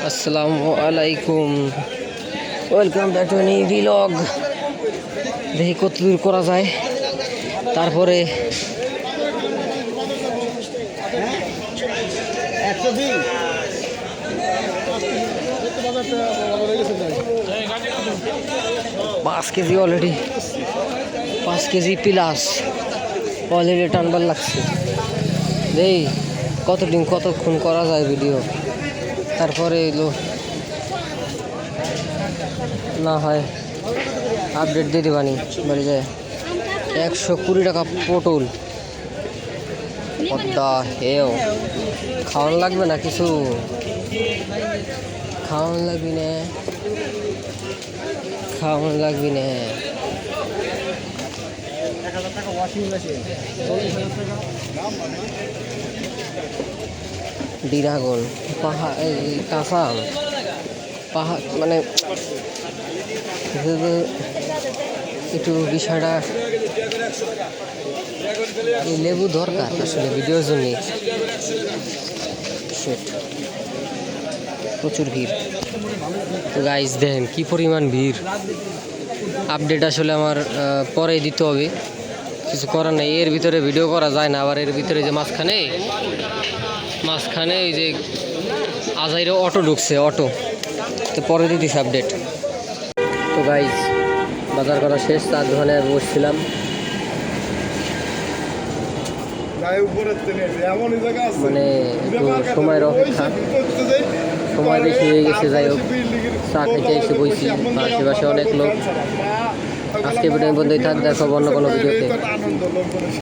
আসসালামু আলাইকুম, welcome back to new vlog. দেখি কত দূর করা যায়। তারপরে পাঁচ kg already, 5 kg plus already টানবার লাগছে। দেই কতক্ষণ করা যায় ভিডিও, তারপরে এলো না হয় আপডেট দিয়ে দেবানি বলে যায়। 120 টাকা পটল, পদ্মা হেও খাওয়ানো লাগবে না, কিছু খাওয়ানো লাগবি না, খাওয়ানো লাগবি না। ড্রাগন পাহাড়, কাঁচা আম, পাহাড় মানে একটু বিষয়টা এই লেবু দরকার আসলে ভিডিওর জন্য। প্রচুর ভিড়। তো গাইস দেখেন কি পরিমাণ ভিড়। আপডেট আসলে আমার পরে দিতে হবে, কিছু করার নেই। এর ভিতরে ভিডিও করা যায় না। আবার এর ভিতরে যে মাঝখানে ওই যে আজাইরে অটো ঢুকছে, অটো, তো পরে দিতেছি আপডেট। তো গাইস বাজার করা শেষ, তার দোকানে বসছিলাম। মানে একটু সময়ের অপেক্ষা, সময় বেশি হয়ে গেছে। যাই হোক, চা খাইতে এসে বইছি, আশেপাশে অনেক লোক। আজকে ভিডিও বন্ধই থাক, দেখো অন্য কোনো ভিডিওতে।